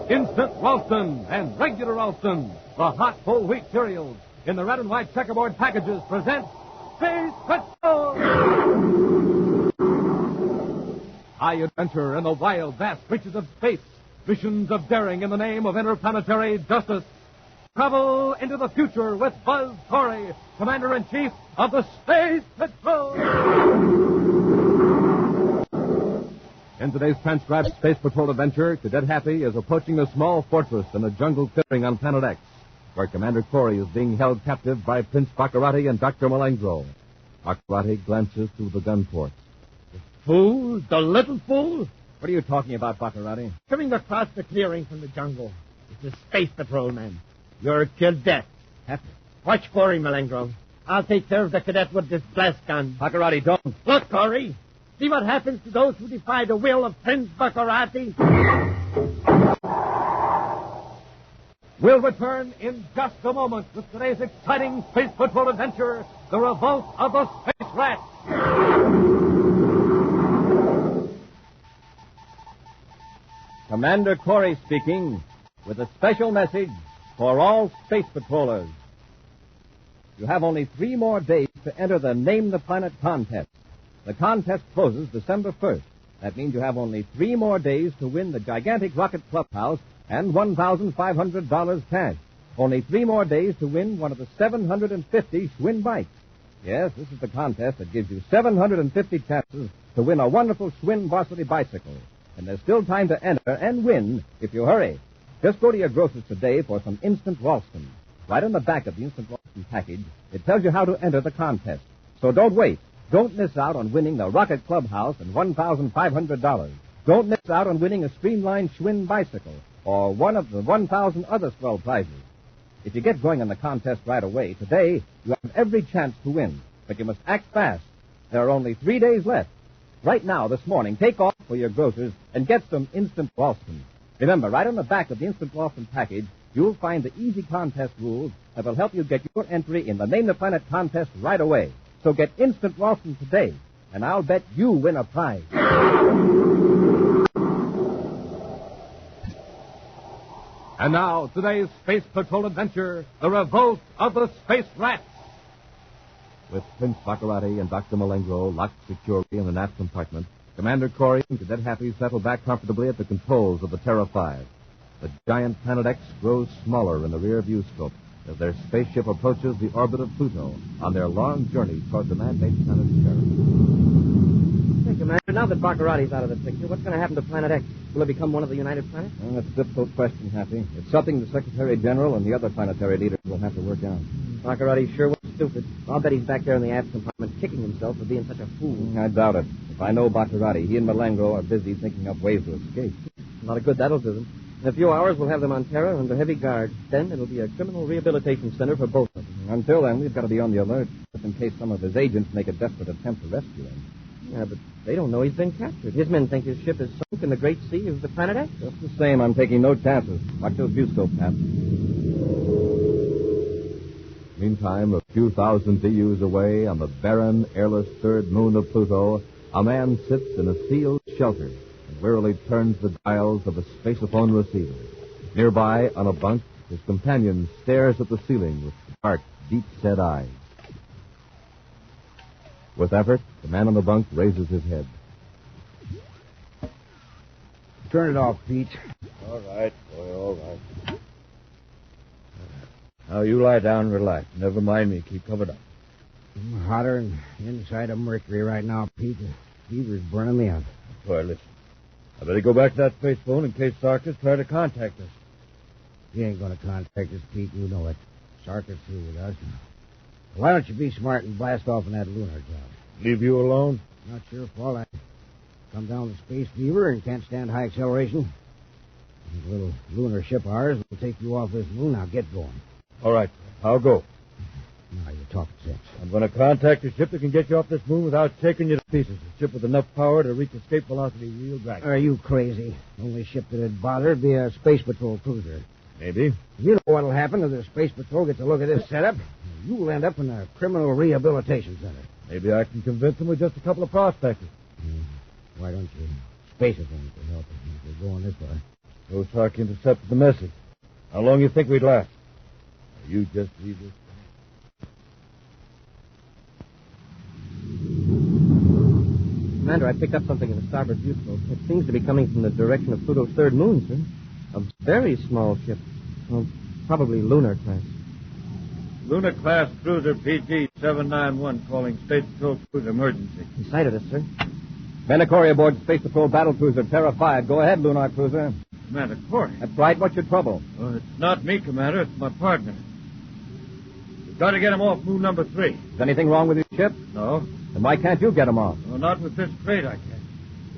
Instant Ralston and Regular Ralston, the hot whole wheat cereals, in the red and white checkerboard packages, present Space Patrol! High adventure in the wild, vast reaches of space. Missions of daring in the name of interplanetary justice. Travel into the future with Buzz Corey, Commander-in-Chief of the Space Patrol. In today's transcribed Space Patrol adventure, Cadet Happy is approaching a small fortress in a jungle clearing on Planet X, where Commander Corey is being held captive by Prince Baccarati and Dr. Malengro. Baccarati glances through the gun ports. The fool? The little fool? What are you talking about, Baccarati? Coming across the clearing from the jungle. It's the Space Patrol man. You're a cadet. Happy. Watch Corey, Malengro. I'll take care of the cadet with this blast gun. Baccarati, don't. Look, Corey. See what happens to those who defy the will of Prince Baccarati? We'll return in just a moment with today's exciting Space Patrol adventure, The Revolt of the Space Rats. Commander Corey speaking with a special message for all space patrollers. You have only 3 more days to enter the Name the Planet contest. The contest closes December 1st. That means you have only 3 more days to win the gigantic rocket clubhouse and $1,500 cash. Only 3 more days to win one of the 750 Schwinn bikes. Yes, this is the contest that gives you 750 chances to win a wonderful Schwinn varsity bicycle. And there's still time to enter and win if you hurry. Just go to your grocer's today for some Instant Ralston. Right on the back of the Instant Ralston package, it tells you how to enter the contest. So don't wait. Don't miss out on winning the Rocket Clubhouse and $1,500. Don't miss out on winning a streamlined Schwinn bicycle or one of the 1,000 other swell prizes. If you get going on the contest right away, today you have every chance to win. But you must act fast. There are only 3 days left. Right now, this morning, take off for your grocers and get some Instant Ralston. Remember, right on the back of the Instant Ralston package, you'll find the easy contest rules that will help you get your entry in the Name the Planet contest right away. So get Instant Ralston today, and I'll bet you win a prize. And now, today's Space Patrol adventure, The Revolt of the Space Rats. With Prince Baccarati and Dr. Malengro locked securely in the nap compartment, Commander Corey and Cadet Happy settle back comfortably at the controls of the Terra 5. The giant Planet X grows smaller in the rear view scope as their spaceship approaches the orbit of Pluto on their long journey toward the man-made planet Terra. Hey, Commander, now that Baccarati's out of the picture, what's going to happen to Planet X? Will it become one of the United Planets? Well, that's a difficult question, Happy. It's something the Secretary General and the other planetary leaders will have to work out. Baccarati sure was stupid. I'll bet he's back there in the aft compartment kicking himself for being such a fool. I doubt it. If I know Baccarati, he and Malengro are busy thinking up ways to escape. A lot of good that'll do them. In a few hours, we'll have them on Terra under heavy guard. Then it'll be a criminal rehabilitation center for both of them. Until then, we've got to be on the alert, just in case some of his agents make a desperate attempt to rescue him. Yeah, but they don't know he's been captured. His men think his ship is sunk in the great sea of the Planet X. Just the same, I'm taking no chances. Watch those viewscopes, Pat. Meantime, a few thousand DUs away on the barren, airless third moon of Pluto, a man sits in a sealed shelter and wearily turns the dials of a spaceophone receiver. Nearby, on a bunk, his companion stares at the ceiling with dark, deep-set eyes. With effort, the man on the bunk raises his head. Turn it off, Pete. All right, boy, all right. Now, you lie down and relax. Never mind me. Keep covered up. I'm hotter than inside of Mercury right now, Pete. The fever's burning me out. Boy, listen. I better go back to that space phone in case Sarkis try to contact us. He ain't going to contact us, Pete. You know it. Sarkis through with us. Why don't you be smart and blast off in that lunar job? Leave you alone? Not your fault. I come down with space fever and can't stand high acceleration. This little lunar ship of ours will take you off this moon. Now get going. All right, I'll go. Now you're talking sense. I'm going to contact a ship that can get you off this moon without shaking you to pieces. A ship with enough power to reach escape velocity real drag. Are you crazy? The only ship that'd bother would be a space patrol cruiser. Maybe. You know what'll happen if the space patrol gets a look at this setup. You'll end up in a criminal rehabilitation center. Maybe I can convince them with just a couple of prospectors. Why don't you space it then to help us if we're going this way? Those Hark intercepted the message. How long you think we'd last? You just leave this. Commander, I picked up something in the starboard viewscope. It seems to be coming from the direction of Pluto's third moon, sir. A very small ship. Well, probably lunar class. Lunar class cruiser PG-791 calling Space Patrol cruiser emergency. He sighted us, sir. Commander Corey aboard Space Patrol battle cruiser Terra 5. Go ahead, Lunar Cruiser. Commander Corey. That's right. What's your trouble? Well, it's not me, Commander. It's my partner. We've got to get him off moon number 3. Is anything wrong with your ship? No. Then why can't you get him off? Well, not with this crate, I can't.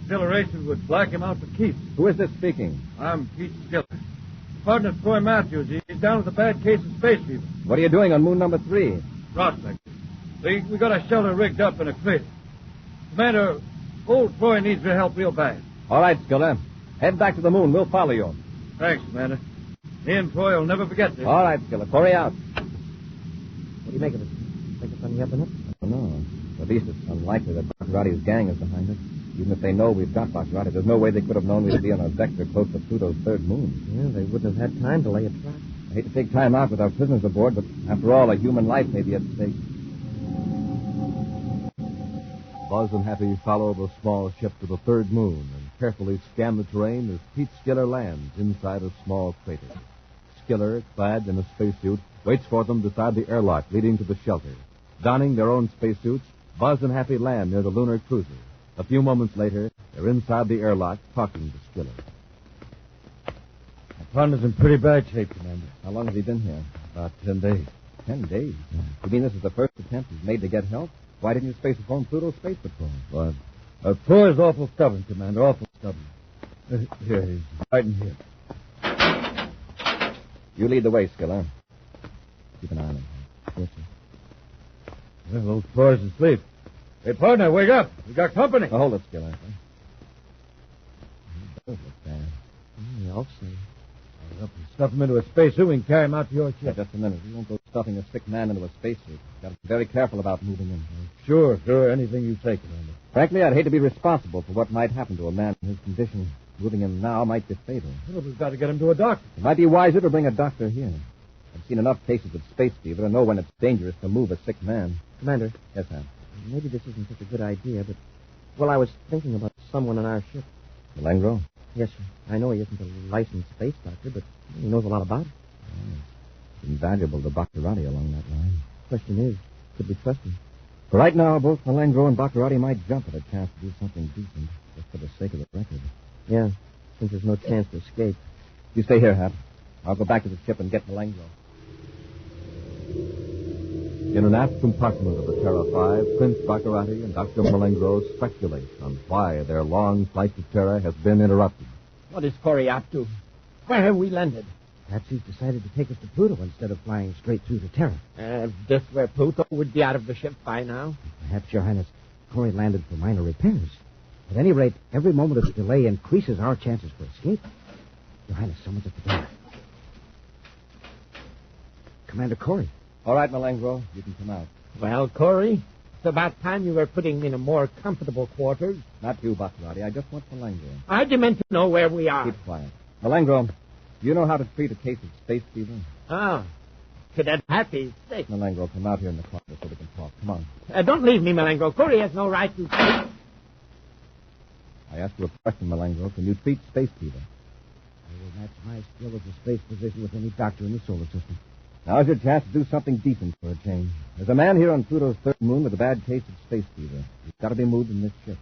Acceleration would black him out for keeps. Who is this speaking? I'm Pete Skiller. Partner Troy Matthews. He's down with a bad case of space fever. What are you doing on moon number 3? Prospect. We got a shelter rigged up in a crate. Commander, old Troy needs your help real bad. All right, Skiller. Head back to the moon. We'll follow you. Thanks, Commander. Me and Troy will never forget this. All right, Skiller. Corey out. What do you make of it? Think it's on the up and up? I don't know. At least it's unlikely that Baccarati's gang is behind it. Even if they know we've got Baccarati, there's no way they could have known we'd be on a vector close to Pluto's third moon. Yeah, they wouldn't have had time to lay a trap. I hate to take time out with our prisoners aboard, but after all, a human life may be at stake. Buzz and Happy follow the small ship to the third moon and carefully scan the terrain as Pete Skiller lands inside a small crater. Skiller, clad in a spacesuit, waits for them beside the airlock leading to the shelter. Donning their own spacesuits, Buzz and Happy land near the lunar cruiser. A few moments later, they're inside the airlock talking to Skiller. My partner's in pretty bad shape, Commander. How long has he been here? About 10 days. 10 days. You mean this is the first attempt he's made to get help? Why didn't you space phone Pluto Space Patrol? Well, Troy's awful stubborn, Commander, awful stubborn. Here, he's right in here. You lead the way, Skiller. Keep an eye on him. Yes, sir. Well, old Troy's asleep. Hey, partner, wake up. We got company. Now, hold it, Skiller. It does look bad. Yeah, I'll see. Up and stuff him into a spacesuit. We can carry him out to your Yeah, ship. just a minute. We won't go stuffing a sick man into a spacesuit. Got to be very careful about moving him. Sure. Anything you say, Commander. Frankly, I'd hate to be responsible for what might happen to a man in his condition. Moving him now might be fatal. Well, we've got to get him to a doctor. It might be wiser to bring a doctor here. I've seen enough cases of space fever to know when it's dangerous to move a sick man. Commander, Yes, ma'am. maybe this isn't such a good idea, but... Well, I was thinking about someone on our ship. Malengro? Yes, sir. I know he isn't a licensed space doctor, but he knows a lot about it. It's invaluable to Baccarati along that line. Question is, could we trust him? For right now, both Malengro and Baccarati might jump at a chance to do something decent, just for the sake of the record. Yeah, since there's no chance to escape. You stay here, Hap. I'll go back to the ship and get Malengro. In an aft compartment of the Terra 5, Prince Baccarati and Dr. Malengro speculate on why their long flight to Terra has been interrupted. What is Corey up to? Where have we landed? Perhaps he's decided to take us to Pluto instead of flying straight through to Terra. This where Pluto would be out of the ship by now. Perhaps, Your Highness, Corey landed for minor repairs. At any rate, every moment of delay increases our chances for escape. Your Highness, someone's at the door. Commander Corey. All right, Malengro, you can come out. Well, Corey, it's about time you were putting me in a more comfortable quarters. Not you, Baccarati. I just want Malengro. I demand to know where we are. Keep quiet. Malengro, do you know how to treat a case of space fever? Oh, to that happy sick. Malengro, come out here in the closet so we can talk. Come on. Don't leave me, Malengro. Corey has no right to... I asked you a question, Malengro. Can you treat space fever? I will match my skill as a space physician with any doctor in the solar system. Now's your chance to do something decent for a change. There's a man here on Pluto's third moon with a bad case of space fever. He's got to be moved in this ship.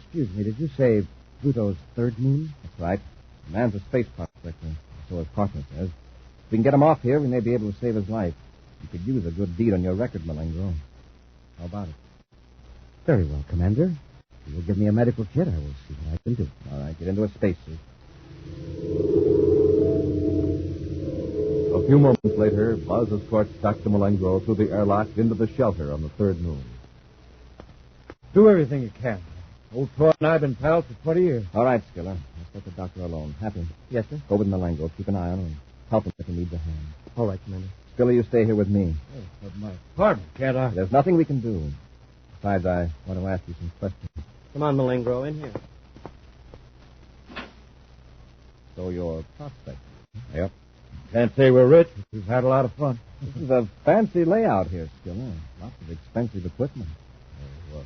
Excuse me, did you say Pluto's third moon? That's right. The man's a space prospector, so his partner says. If we can get him off here, we may be able to save his life. You could use a good deed on your record, Malengro. How about it? Very well, Commander. If you will give me a medical kit, I will see what I can do. All right, get into a spacesuit. A few moments later, Buzz escorts Dr. Malengro through the airlock into the shelter on the third moon. Do everything you can. Old Troy and I have been pals for 20 years. All right, Skiller. Let's let the doctor alone. Happy. Yes, sir? Go with Malengro. Keep an eye on him. Help him if he needs a hand. All right, Commander. Skiller, you stay here with me. Oh, but my partner, can't I? There's nothing we can do. Besides, I want to ask you some questions. Come on, Malengro, in here. So you're prospecting. Yep. Can't say we're rich, but we've had a lot of fun. This is a fancy layout here, Skiller. Lots of expensive equipment. Well,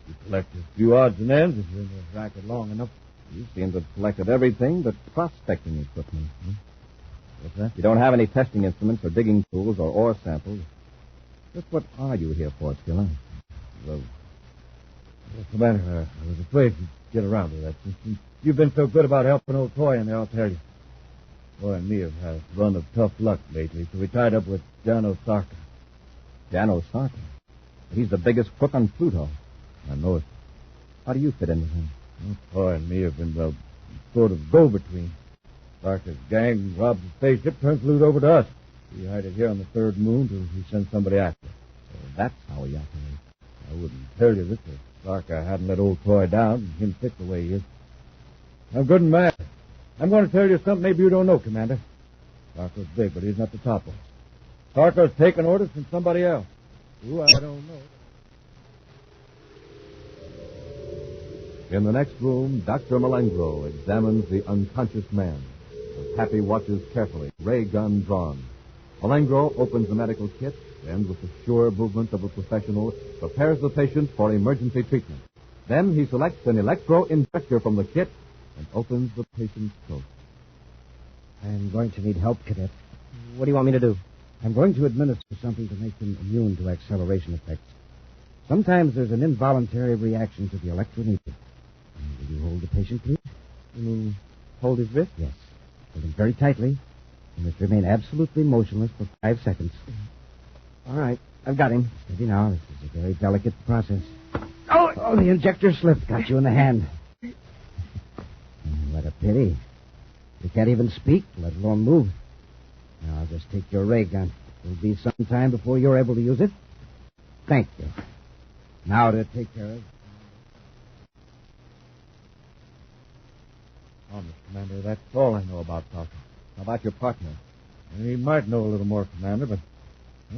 you collect a few odds and ends if you're in the racket long enough. You seem to have collected everything but prospecting equipment. What's that? You don't have any testing instruments or digging tools or ore samples. Just what are you here for, Skiller? Well, Commander, I was afraid you'd get around to that. Since you've been so good about helping old Toy in there, I'll tell you. Toy and me have had a run of tough luck lately, so we tied up with Jano Sarka. Jano Sarka? He's the biggest crook on Pluto. I know it. How do you fit in with him? Well, Toy and me have been, well, sort of go-between. Sarka's gang robs the spaceship, turns loot over to us. We hide it here on the third moon till he sends somebody after. So that's how he operates. I wouldn't tell you this if Sarka hadn't let old Toy down and him fit the way he is. I'm good and mad. I'm going to tell you something maybe you don't know, Commander. Sarka's big, but he's not the top one. Sarka's taking orders from somebody else. Who, I don't know. In the next room, Dr. Malengro examines the unconscious man. As Happy watches carefully, ray gun drawn. Malengro opens the medical kit and, with the sure movement of a professional, prepares the patient for emergency treatment. Then he selects an electro-injector from the kit and opens the patient's throat. I'm going to need help, Cadet. What do you want me to do? I'm going to administer something to make him immune to acceleration effects. Sometimes there's an involuntary reaction to the electroneedle. Will you hold the patient, please? You mean hold his wrist? Yes. Hold him very tightly. You must remain absolutely motionless for 5 seconds. All right. I've got him. Steady now. This is a very delicate process. Oh, the injector slipped. Got you in the hand. What a pity. You can't even speak, let alone move. Now, I'll just take your ray gun. It'll be some time before you're able to use it. Thank you. Now to take care of... Honest, Commander, that's all I know about Sarka. How about your partner? He might know a little more, Commander, but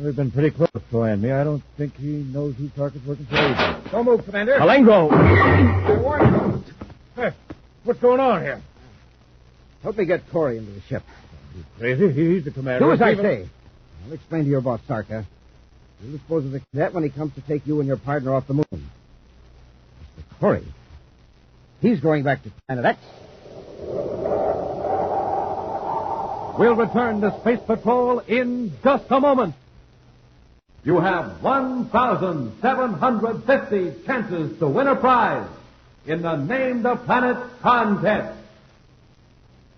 we've been pretty close, Toy and me. I don't think he knows who Sarka's working for either. Don't move, Commander. Malengro! I warned you. Hey, what's going on here? Help me get Corey into the ship. You crazy? He's the commander. Do as I say. I'll explain to your boss, Sarka. You'll dispose of the cadet when he comes to take you and your partner off the moon. Mr. Corey. He's going back to Planet X. We'll return to Space Patrol in just a moment. You have 1,750 chances to win a prize in the Name the Planet contest.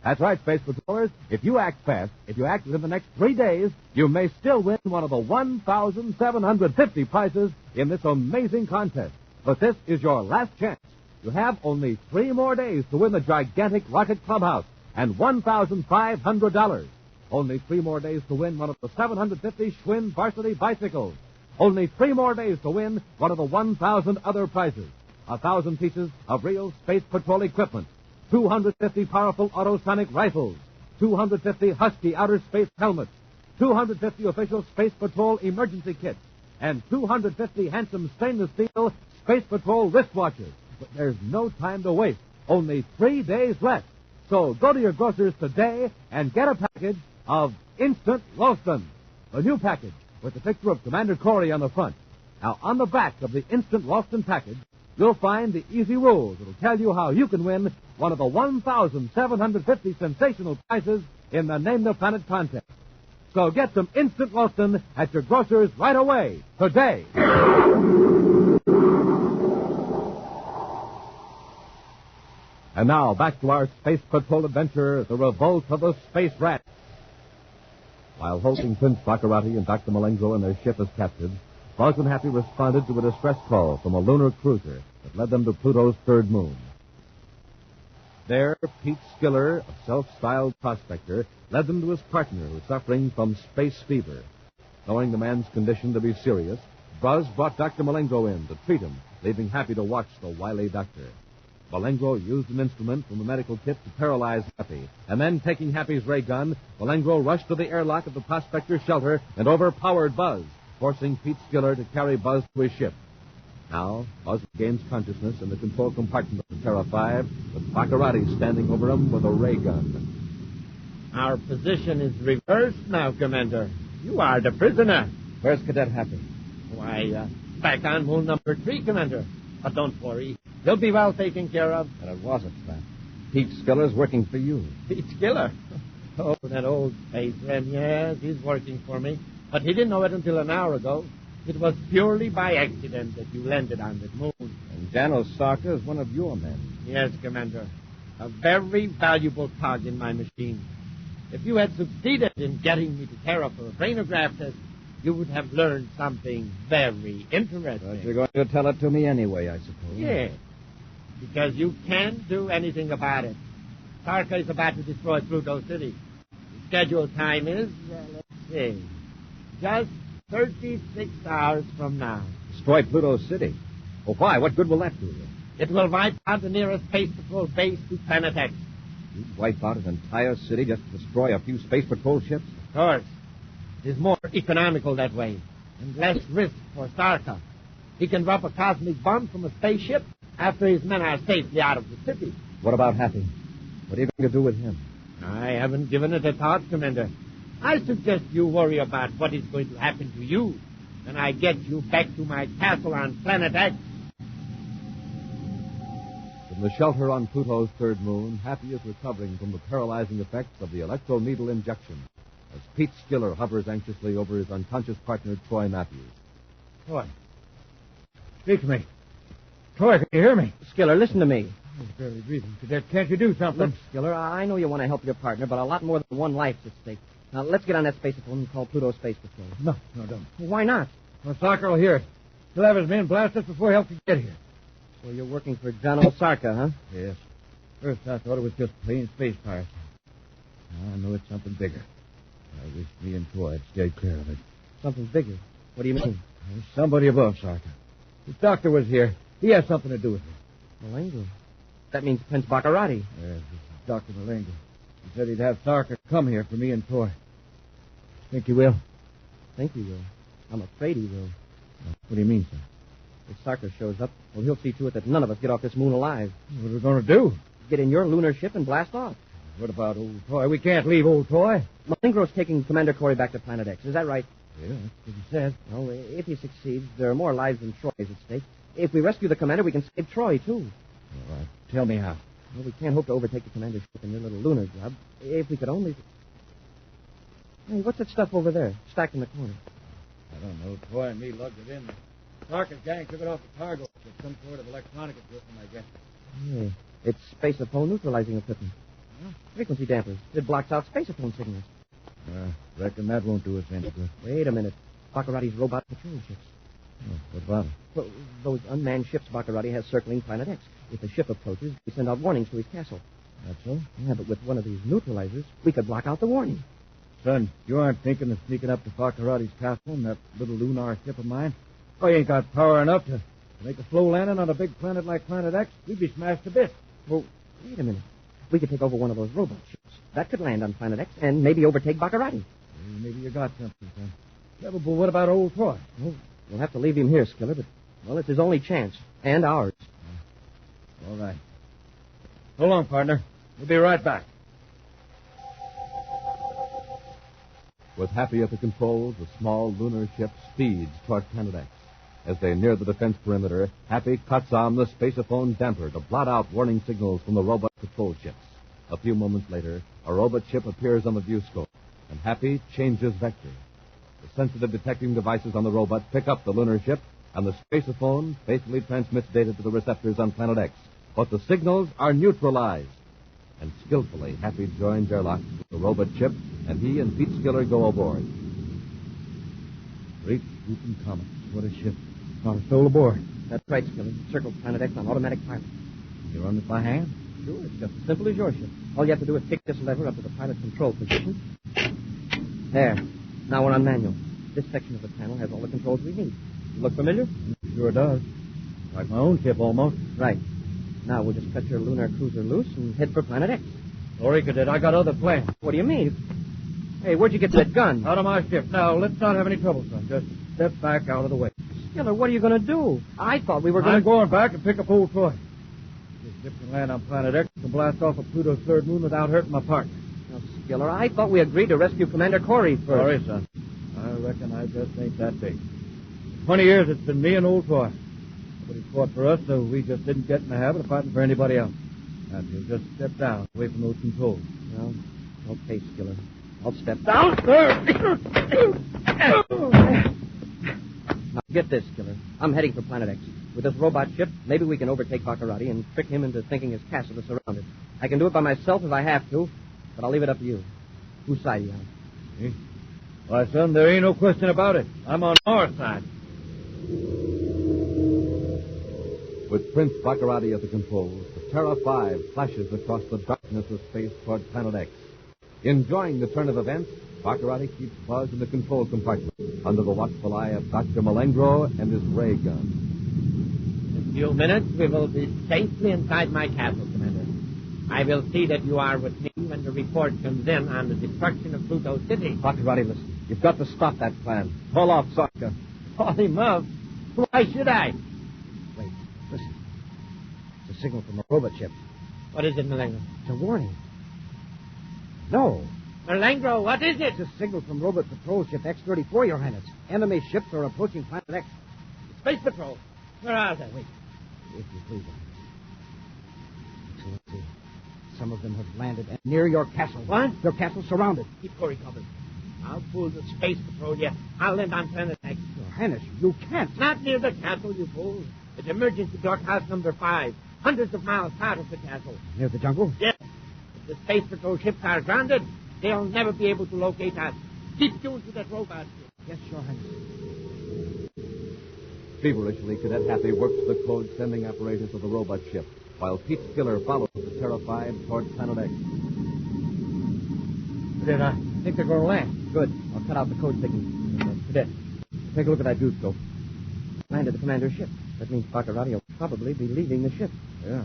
That's right, Space Patrollers. If you act fast, if you act within the next 3 days, you may still win one of the 1,750 prizes in this amazing contest. But this is your last chance. You have only 3 more days to win the gigantic Rocket Clubhouse and $1,500. Only 3 more days to win one of the 750 Schwinn varsity bicycles. Only 3 more days to win one of the 1,000 other prizes. 1,000 pieces of real Space Patrol equipment. 250 powerful autosonic rifles. 250 Husky outer space helmets. 250 official Space Patrol emergency kits. And 250 handsome stainless steel Space Patrol wristwatches. But there's no time to waste. Only 3 days left. So go to your grocers today and get a package of Instant Ralston. A new package with the picture of Commander Corey on the front. Now, on the back of the Instant Ralston package, you'll find the easy rules that'll tell you how you can win one of the 1,750 sensational prizes in the Name the Planet contest. So get some Instant Ralston at your grocers right away, today. And now, back to our Space Patrol adventure, The Revolt of the Space Rats. While holding Prince Baccarati and Dr. Malengro in their ship as captives, Buzz and Happy responded to a distress call from a lunar cruiser that led them to Pluto's third moon. There, Pete Skiller, a self-styled prospector, led them to his partner who was suffering from space fever. Knowing the man's condition to be serious, Buzz brought Dr. Malengro in to treat him, leaving Happy to watch the wily doctor. Malengro used an instrument from the medical kit to paralyze Happy, and then, taking Happy's ray gun, Malengro rushed to the airlock of the prospector's shelter and overpowered Buzz, forcing Pete Skiller to carry Buzz to his ship. Now, Buzz gains consciousness in the control compartment of the Terra 5, with Baccarati standing over him with a ray gun. Our position is reversed now, Commander. You are the prisoner. Where's Cadet Happy? Why, back on moon number 3, Commander. But don't worry. He'll be well taken care of. And it wasn't, Frank. Pete Skiller's working for you. Pete Skiller? Oh, that old spaceman. Yes, he's working for me. But he didn't know it until an hour ago. It was purely by accident that you landed on the moon. And Janos Sarka is one of your men. Yes, Commander. A very valuable cog in my machine. If you had succeeded in getting me to Terra for a brainograph test, you would have learned something very interesting. But you're going to tell it to me anyway, I suppose. Yes, because you can't do anything about it. Sarka is about to destroy Pluto City. The scheduled time is, let's see, just 36 hours from now. Destroy Pluto City? Well, why? What good will that do you? It will wipe out the nearest Space Patrol base to Planet X. You'd wipe out an entire city just to destroy a few Space Patrol ships? Of course. It is more economical that way, and less risk for Sarka. He can drop a cosmic bomb from a spaceship after his men are safely out of the city. What about Happy? What are you going to do with him? I haven't given it a thought, Commander. I suggest you worry about what is going to happen to you when I get you back to my castle on Planet X. From the shelter on Pluto's third moon, Happy is recovering from the paralyzing effects of the electroneedle injection as Pete Skiller hovers anxiously over his unconscious partner, Troy Matthews. Troy. Speak to me. Troy, can you hear me? Skiller, listen to me. I'm barely breathing. Cadet, can't you do something? Look, Skiller, I know you want to help your partner, but a lot more than one life's at stake. Now, let's get on that space phone and call Pluto Space Patrol. No, don't. Well, why not? Well, Sarkar will hear it. He'll have his men blast us before help can get here. So you're working for Janos Sarka, huh? Yes. First, I thought it was just plain space piracy. Now I know it's something bigger. I wish me and Troy had stayed clear of it. Something bigger. What do you mean? There's somebody above Sarkar. His doctor was here. He has something to do with it. Malengo. That means Prince Baccarati. Yes, this is Dr. Malengo. He said he'd have Sarkar come here for me and Troy. Think he will? Think he will. I'm afraid he will. What do you mean, sir? If Sarka shows up, well, he'll see to it that none of us get off this moon alive. What are we going to do? Get in your lunar ship and blast off. What about old Troy? We can't leave old Troy. Malengro's taking Commander Corey back to Planet X. Is that right? Yeah, that's what he said. Well, if he succeeds, there are more lives than Troy's at stake. If we rescue the commander, we can save Troy, too. All right. Tell me how. Well, we can't hope to overtake the commander's ship in your little lunar job. If we could only... Hey, what's that stuff over there, stacked in the corner? I don't know. Troy and me lugged it in. Sarkar's gang took it off the cargo ship. Some sort of electronic equipment, I guess. Yeah, it's spaceophone neutralizing equipment. Well, frequency dampers. It blocks out spaceophone signals. Reckon that won't do us any good. Wait a minute. Baccarati's robot patrol ships. Oh, what about it? Well, those unmanned ships Baccarati has circling Planet X. If a ship approaches, we send out warnings to his castle. That's so? Yeah, but with one of these neutralizers, we could block out the warning. Son, you aren't thinking of sneaking up to Baccarati's castle in that little lunar ship of mine? Oh, you ain't got power enough to make a slow landing on a big planet like Planet X. We'd be smashed to bits. Well, wait a minute. We could take over one of those robot ships. That could land on Planet X and maybe overtake Baccarati. Well, maybe you got something, son. Yeah, but what about old Troy? Well, we'll have to leave him here, Skiller, but, well, it's his only chance. And ours. All right. So long, partner. We'll be right back. With Happy at the controls, the small lunar ship speeds toward Planet X. As they near the defense perimeter, Happy cuts on the spaceophone damper to blot out warning signals from the robot patrol ships. A few moments later, a robot ship appears on the viewscope, and Happy changes vector. The sensitive detecting devices on the robot pick up the lunar ship, and the spaceophone faithfully transmits data to the receptors on Planet X. But the signals are neutralized. And skillfully, Happy joins airlock with the robot ship, and he and Pete Skiller go aboard. Great swooping comet. What a ship. Not a soul aboard. That's right, Skiller. Circle Planet X on automatic pilot. You run it by hand? Sure, it's just as simple as your ship. All you have to do is kick this lever up to the pilot control position. There. Now we're on manual. This section of the panel has all the controls we need. Look familiar? Sure does. Like my own ship, almost. Right. Now we'll just cut your lunar cruiser loose and head for Planet X. Sorry, Cadet. I got other plans. What do you mean? Hey, where'd you get that gun? Out of my ship. Now, let's not have any trouble, son. Just step back out of the way. Skiller, what are you going to do? I thought we were going I'm to... going back and pick up old Troy. This ship can land on Planet X and blast off of Pluto's third moon without hurting my partner. Now, Skiller, I thought we agreed to rescue Commander Corey first. Sorry, son. I reckon I just ain't that big. 20 years it's been me and old Troy. Nobody fought for us, so we just didn't get in the habit of fighting for anybody else. And you'll just step down, away from those controls. Well, okay, Skiller. I'll step down. Now, get this, Skiller. I'm heading for Planet X. With this robot ship, maybe we can overtake Baccarati and trick him into thinking his castle is surrounded. I can do it by myself if I have to, but I'll leave it up to you. Whose side are you on? Me? Why, son, there ain't no question about it. I'm on our side. With Prince Baccarati at the controls, the Terra 5 flashes across the darkness of space toward Planet X. Enjoying the turn of events, Baccarati keeps Buzz in the control compartment under the watchful eye of Dr. Malengro and his ray gun. In a few minutes, we will be safely inside my castle, Commander. I will see that you are with me when the report comes in on the destruction of Pluto City. Baccarati, listen. You've got to stop that plan. Call off Sarka. Call him up? Why should I? Wait, listen. It's a signal from a robot ship. What is it, Malengro? It's a warning. No. Malengro, what is it? It's a signal from robot patrol ship X-34, Your Highness. Enemy ships are approaching Planet X. Space Patrol. Where are they? Wait, if you please. Excellency, some of them have landed near your castle. What? Your castle's surrounded. Keep Corey covered. I'll fool the Space Patrol yet. I'll land on Planet X. Your Highness, you can't. Not near the castle, you fool. It's emergency blockhouse number 5. Hundreds of miles out of the castle. Near the jungle? Yes. If the Space Patrol ships are grounded, they'll never be able to locate us. Keep tuned to that robot ship. Yes, Your Highness. Feverishly, Cadet Happy works the code sending apparatus of the robot ship, while Pete Skiller follows the Terra 5 toward Planet X. Cadet, I think they're going to land. Good. I'll cut out the code signal. Cadet, take a look at that viewscope. Landed the commander's ship. That means Baccarati will probably be leaving the ship. Yeah.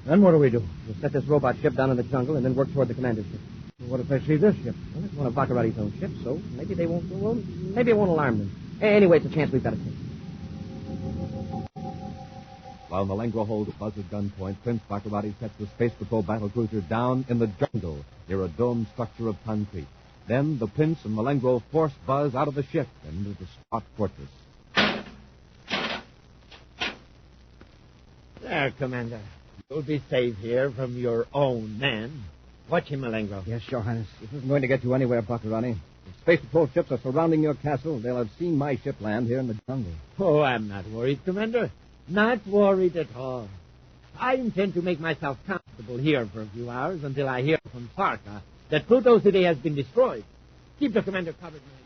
Then what do we do? We'll set this robot ship down in the jungle and then work toward the commander's ship. What if they see this ship? Well, it's one of Baccarati's own ships, so maybe they won't. Well, maybe it won't alarm them. Anyway, it's a chance we've got to take. While Malengro holds Buzz at gunpoint, Prince Baccarati sets the Space Patrol battlecruiser down in the jungle near a domed structure of concrete. Then the Prince and Malengro force Buzz out of the ship and into the squat fortress. There, Commander. You'll be safe here from your own men. Watch him, Malengro. Yes, Your Highness. This isn't going to get you anywhere, Baccarati. If Space Patrol ships are surrounding your castle, they'll have seen my ship land here in the jungle. Oh, I'm not worried, Commander. Not worried at all. I intend to make myself comfortable here for a few hours until I hear from Sarka that Pluto City has been destroyed. Keep the Commander covered, Malengro.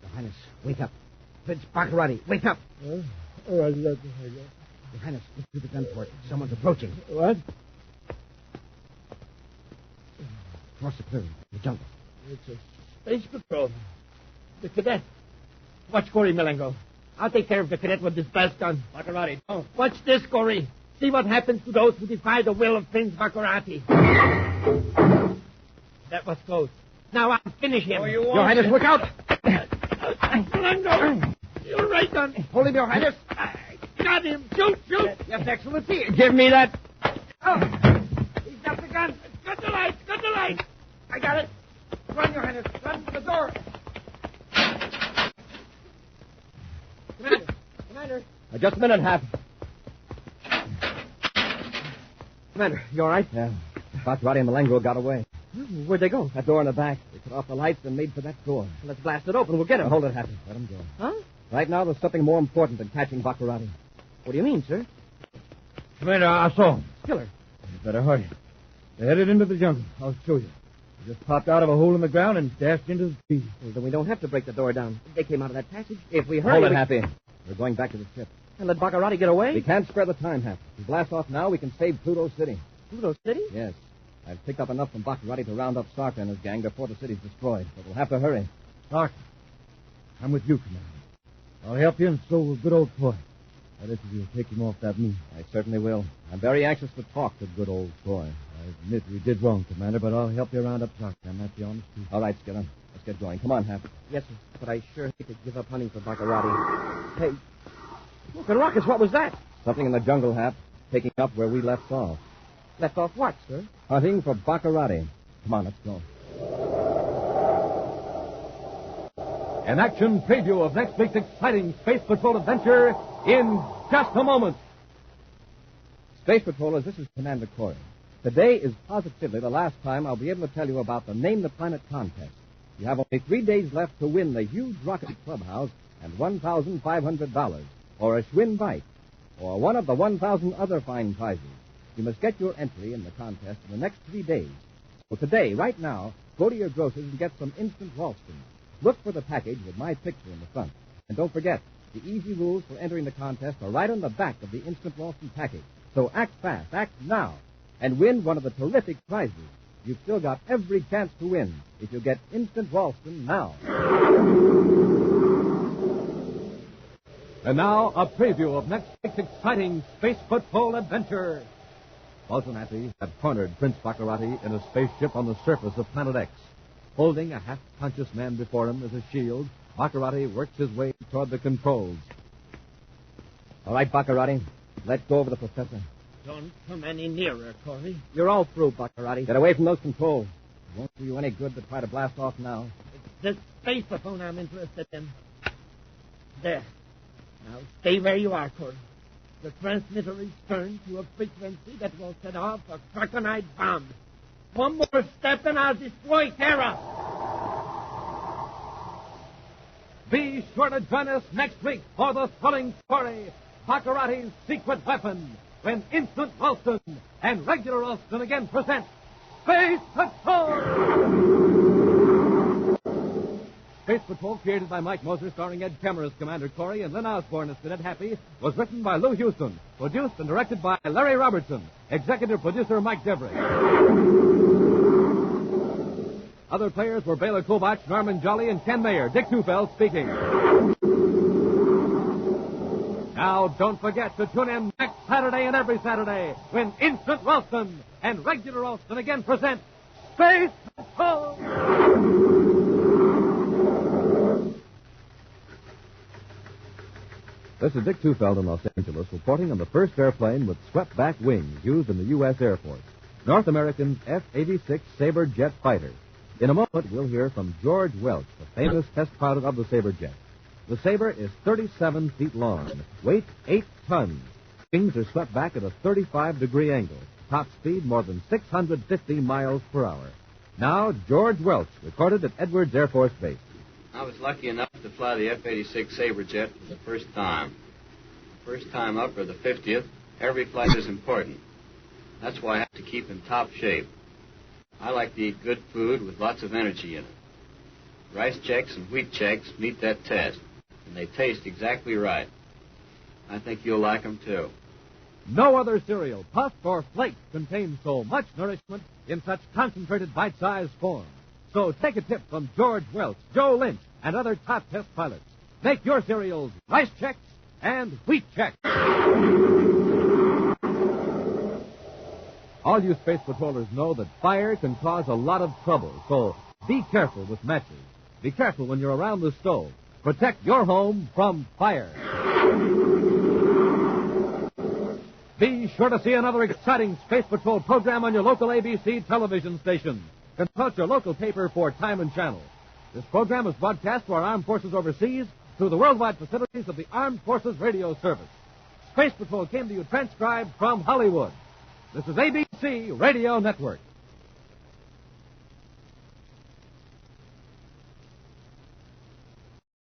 Your Highness, wake up. Prince Baccarati, wake up. Your Your Highness, look through the gun port. Someone's approaching. What? Across the clearing, the jungle. It's a Space Patrol. The cadet. Watch Corey, Malengro. I'll take care of the cadet with this blast gun. Baccarati, don't. Watch this, Corey. See what happens to those who defy the will of Prince Baccarati. That was close. Now I'll finish him. Your Highness, look out! Malengro! You're right, gun. Hold him, Your Highness. Got him. Shoot, shoot. Yes, Excellency. Give me that. Oh. He's got the gun. Cut the light. Cut the light. I got it. Run, Your Highness. Run to the door. Commander. Just a minute, Hap. Commander, you all right? Yeah. Baccarati and Malengro got away. Where'd they go? That door in the back. They cut off the lights and made for that door. Let's blast it open. We'll get him. Hold it, Happy. Let him go. Huh? Right now, there's something more important than catching Baccarati. What do you mean, sir? Commander, I saw him. Killer. You better hurry. They headed into the jungle. I'll show you. They just popped out of a hole in the ground and dashed into the trees. Well, then we don't have to break the door down. They came out of that passage. If we hurry... Hold it, we... Happy. We're going back to the ship. And let Baccarati get away? We can't spare the time, Happy. If we blast off now, we can save Pluto City. Pluto City? Yes. I've picked up enough from Baccarati to round up Sarka and his gang before the city's destroyed. But we'll have to hurry. Doc, I'm with you, Commander. I'll help you, and so will good old Troy. That is, if you'll take him off that moon. I certainly will. I'm very anxious to talk to good old Troy. I admit we did wrong, Commander, but I'll help you round up Sark. And that's the honest truth. All right, Skiller. Let's get going. Come on, Hap. Yes, sir. But I sure hate to give up hunting for Baccarati. Hey, smoking rockets, what was that? Something in the jungle, Hap. Picking up where we left off. Left off what, sir? Hunting for Baccarati. Come on, let's go. An action preview of next week's exciting Space Patrol adventure in just a moment. Space Patrollers, this is Commander Corey. Today is positively the last time I'll be able to tell you about the Name the Planet contest. You have only 3 days left to win the huge rocket clubhouse and $1,500, or a Schwinn bike, or one of the 1,000 other fine prizes. You must get your entry in the contest in the next 3 days. So today, right now, go to your grocer's and get some instant Ralston. Look for the package with my picture in the front. And don't forget, the easy rules for entering the contest are right on the back of the instant Ralston package. So act fast, act now, and win one of the terrific prizes. You've still got every chance to win if you get instant Ralston now. And now, a preview of next week's exciting Space Patrol adventure. Buzz and Happy have cornered Prince Baccarati in a spaceship on the surface of Planet X. Holding a half-conscious man before him as a shield, Baccarati works his way toward the controls. All right, Baccarati, let go of the professor. Don't come any nearer, Corey. You're all through, Baccarati. Get away from those controls. It won't do you any good to try to blast off now. It's the spaceophone I'm interested in. There. Now stay where you are, Corey. The transmitter is turned to a frequency that will set off a crocodile bomb. One more step and I'll destroy Terra. Be sure to join us next week for the thrilling story, Baccarati's Secret Weapon, when Instant Ralston and Regular Ralston again present Space Patrol! Space Patrol, created by Mike Moser, starring Ed Kemmer as Commander Corey and Lynn Osborne as Cadet Happy, was written by Lou Houston, produced and directed by Larry Robertson, executive producer Mike Devery. Other players were Baylor Kovach, Norman Jolly, and Ken Mayer. Dick Tufeld speaking. Now, don't forget to tune in next Saturday and every Saturday when Instant Ralston and Regular Ralston again present Space Patrol! This is Dick Tufeld in Los Angeles reporting on the first airplane with swept-back wings used in the U.S. Air Force, North American's F-86 Sabre jet fighter. In a moment, we'll hear from George Welch, the famous test pilot of the Sabre jet. The Sabre is 37 feet long, weight 8 tons. Wings are swept back at a 35-degree angle. Top speed more than 650 miles per hour. Now, George Welch, recorded at Edwards Air Force Base. I was lucky enough to fly the F-86 Sabre jet for the first time. First time up, or the 50th, every flight is important. That's why I have to keep in top shape. I like to eat good food with lots of energy in it. Rice Chex and Wheat Chex meet that test, and they taste exactly right. I think you'll like them, too. No other cereal, puff or flake, contains so much nourishment in such concentrated bite-sized form. So take a tip from George Welch, Joe Lynch, and other top test pilots. Make your cereals Rice Chex and Wheat Chex. All you Space Patrollers know that fire can cause a lot of trouble, so be careful with matches. Be careful when you're around the stove. Protect your home from fire. Be sure to see another exciting Space Patrol program on your local ABC television station. Consult your local paper for time and channel. This program is broadcast to our armed forces overseas through the worldwide facilities of the Armed Forces Radio Service. Space Patrol came to you transcribed from Hollywood. This is ABC Radio Network.